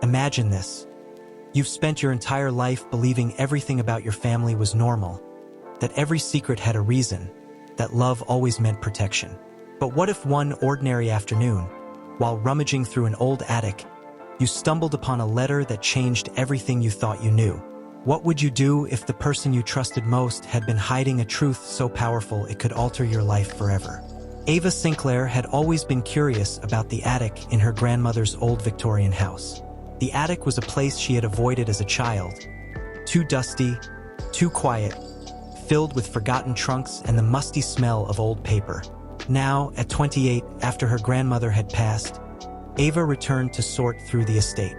Imagine this. You've spent your entire life believing everything about your family was normal, that every secret had a reason, that love always meant protection. But what if one ordinary afternoon, while rummaging through an old attic, you stumbled upon a letter that changed everything you thought you knew? What would you do if the person you trusted most had been hiding a truth so powerful it could alter your life forever? Ava Sinclair had always been curious about the attic in her grandmother's old Victorian house. The attic was a place she had avoided as a child. Too dusty, too quiet, filled with forgotten trunks and the musty smell of old paper. Now, at 28, after her grandmother had passed, Ava returned to sort through the estate.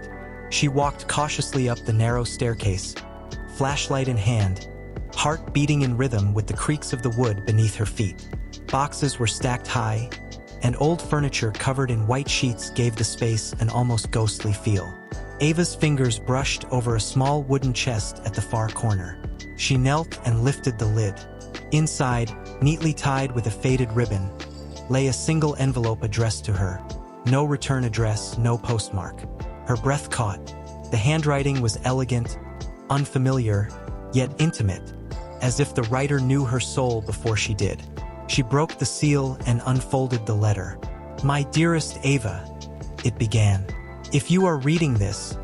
She walked cautiously up the narrow staircase, flashlight in hand, heart beating in rhythm with the creaks of the wood beneath her feet. Boxes were stacked high, and old furniture covered in white sheets gave the space an almost ghostly feel. Ava's fingers brushed over a small wooden chest at the far corner. She knelt and lifted the lid. Inside, neatly tied with a faded ribbon, lay a single envelope addressed to her. No return address, no postmark. Her breath caught. The handwriting was elegant, unfamiliar, yet intimate, as if the writer knew her soul before she did. She broke the seal and unfolded the letter. "My dearest Ava," it began. "If you are reading this,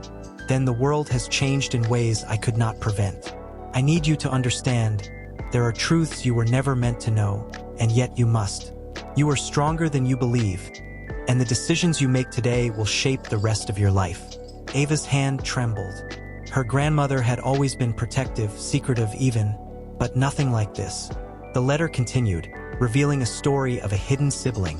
then the world has changed in ways I could not prevent. I need you to understand, there are truths you were never meant to know, and yet you must. You are stronger than you believe, and the decisions you make today will shape the rest of your life." Ava's hand trembled. Her grandmother had always been protective, secretive even, but nothing like this. The letter continued, revealing a story of a hidden sibling,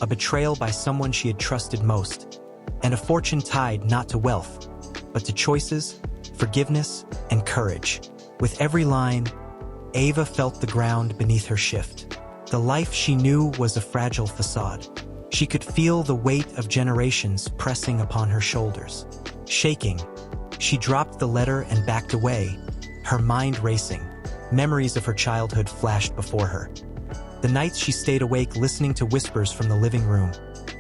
a betrayal by someone she had trusted most, and a fortune tied not to wealth, but to choices, forgiveness, and courage. With every line, Ava felt the ground beneath her shift. The life she knew was a fragile facade. She could feel the weight of generations pressing upon her shoulders. Shaking, she dropped the letter and backed away, her mind racing. Memories of her childhood flashed before her. The nights she stayed awake listening to whispers from the living room,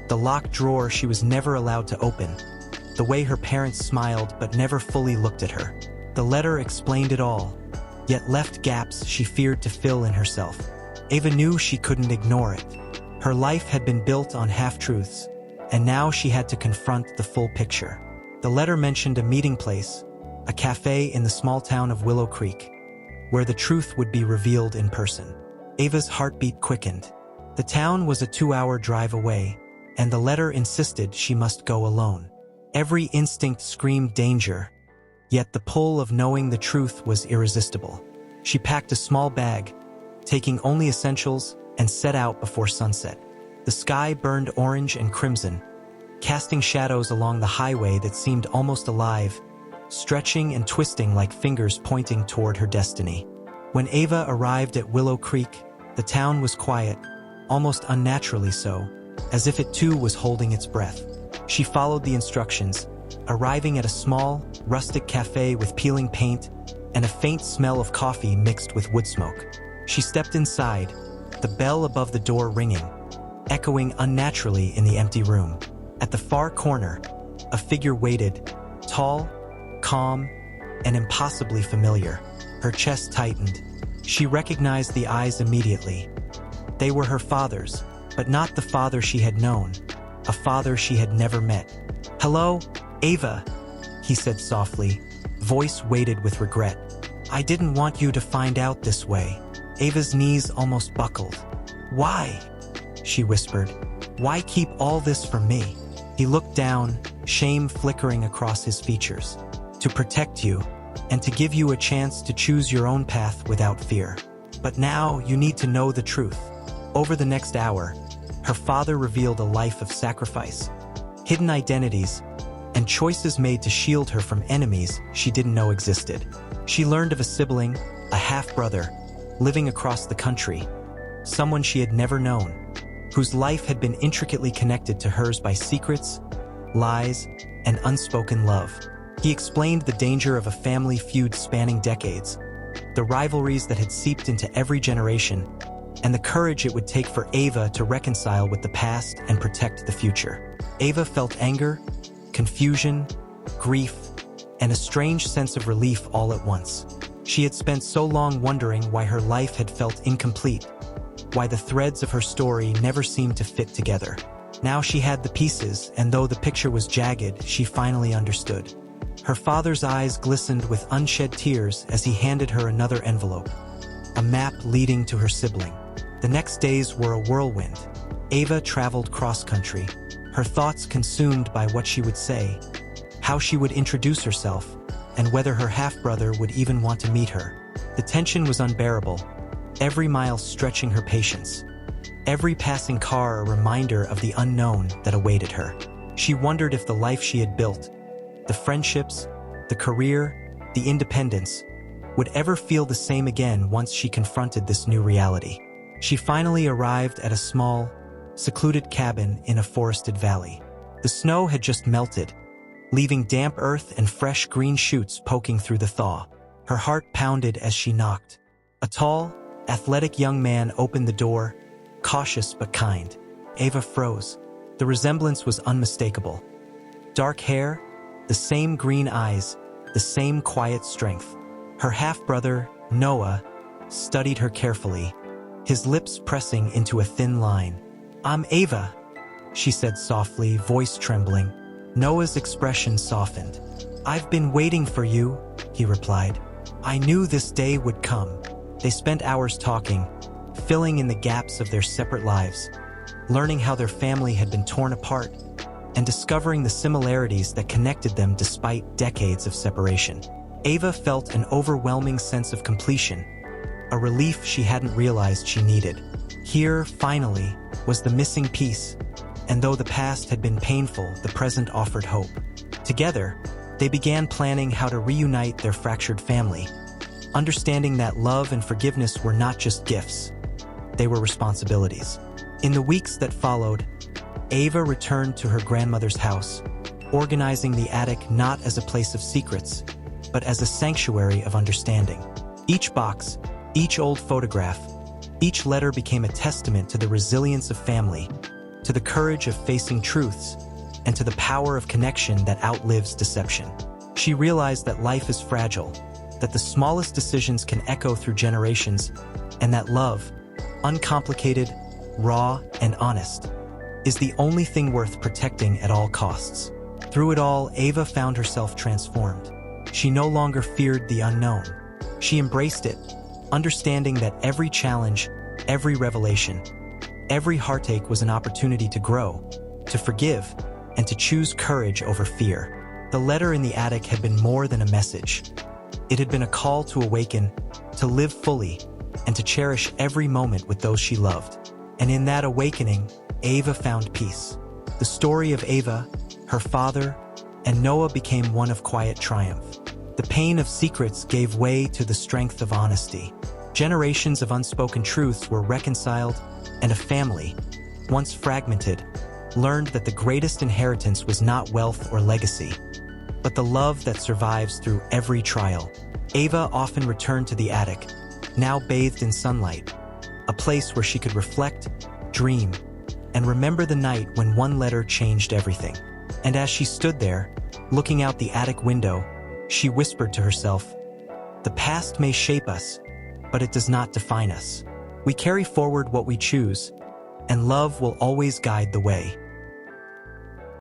the locked drawer she was never allowed to open, the way her parents smiled but never fully looked at her. The letter explained it all, yet left gaps she feared to fill in herself. Ava knew she couldn't ignore it. Her life had been built on half-truths, and now she had to confront the full picture. The letter mentioned a meeting place, a cafe in the small town of Willow Creek, where the truth would be revealed in person. Ava's heartbeat quickened. The town was a 2-hour drive away, and the letter insisted she must go alone. Every instinct screamed danger, yet the pull of knowing the truth was irresistible. She packed a small bag, taking only essentials, and set out before sunset. The sky burned orange and crimson, casting shadows along the highway that seemed almost alive, stretching and twisting like fingers pointing toward her destiny. When Ava arrived at Willow Creek, the town was quiet, almost unnaturally so, as if it too was holding its breath. She followed the instructions, arriving at a small, rustic cafe with peeling paint and a faint smell of coffee mixed with wood smoke. She stepped inside, the bell above the door ringing, echoing unnaturally in the empty room. At the far corner, a figure waited, tall, calm, and impossibly familiar. Her chest tightened. She recognized the eyes immediately. They were her father's, but not the father she had known, a father she had never met. "Hello, Ava," he said softly, voice weighted with regret. "I didn't want you to find out this way." Ava's knees almost buckled. "Why?" she whispered. "Why keep all this from me?" He looked down, shame flickering across his features. "To protect you, and to give you a chance to choose your own path without fear. But now you need to know the truth." Over the next hour, her father revealed a life of sacrifice, hidden identities, and choices made to shield her from enemies she didn't know existed. She learned of a sibling, a half-brother, living across the country, someone she had never known, whose life had been intricately connected to hers by secrets, lies, and unspoken love. He explained the danger of a family feud spanning decades, the rivalries that had seeped into every generation, and the courage it would take for Ava to reconcile with the past and protect the future. Ava felt anger, confusion, grief, and a strange sense of relief all at once. She had spent so long wondering why her life had felt incomplete, why the threads of her story never seemed to fit together. Now she had the pieces, and though the picture was jagged, she finally understood. Her father's eyes glistened with unshed tears as he handed her another envelope, a map leading to her sibling. The next days were a whirlwind. Ava traveled cross-country, her thoughts consumed by what she would say, how she would introduce herself, and whether her half-brother would even want to meet her. The tension was unbearable, every mile stretching her patience, every passing car a reminder of the unknown that awaited her. She wondered if the life she had built, the friendships, the career, the independence, would ever feel the same again once she confronted this new reality. She finally arrived at a small, secluded cabin in a forested valley. The snow had just melted, leaving damp earth and fresh green shoots poking through the thaw. Her heart pounded as she knocked. A tall, athletic young man opened the door, cautious but kind. Ava froze. The resemblance was unmistakable. Dark hair, the same green eyes, the same quiet strength. Her half-brother, Noah, studied her carefully, his lips pressing into a thin line. "I'm Ava," she said softly, voice trembling. Noah's expression softened. "I've been waiting for you," he replied. "I knew this day would come." They spent hours talking, filling in the gaps of their separate lives, learning how their family had been torn apart, and discovering the similarities that connected them despite decades of separation. Ava felt an overwhelming sense of completion, a relief she hadn't realized she needed. Here, finally, was the missing piece, and though the past had been painful, the present offered hope. Together, they began planning how to reunite their fractured family, understanding that love and forgiveness were not just gifts, they were responsibilities. In the weeks that followed, Ava returned to her grandmother's house, organizing the attic not as a place of secrets, but as a sanctuary of understanding. Each box, each old photograph, each letter became a testament to the resilience of family, to the courage of facing truths, and to the power of connection that outlives deception. She realized that life is fragile, that the smallest decisions can echo through generations, and that love, uncomplicated, raw, and honest, is the only thing worth protecting at all costs. Through it all, Ava found herself transformed. She no longer feared the unknown. She embraced it, understanding that every challenge, every revelation, every heartache was an opportunity to grow, to forgive, and to choose courage over fear. The letter in the attic had been more than a message. It had been a call to awaken, to live fully, and to cherish every moment with those she loved. And in that awakening, Ava found peace. The story of Ava, her father, and Noah became one of quiet triumph. The pain of secrets gave way to the strength of honesty. Generations of unspoken truths were reconciled, and a family, once fragmented, learned that the greatest inheritance was not wealth or legacy, but the love that survives through every trial. Ava often returned to the attic, now bathed in sunlight, a place where she could reflect, dream, and remember the night when one letter changed everything. And as she stood there, looking out the attic window, she whispered to herself, "The past may shape us, but it does not define us. We carry forward what we choose, and love will always guide the way."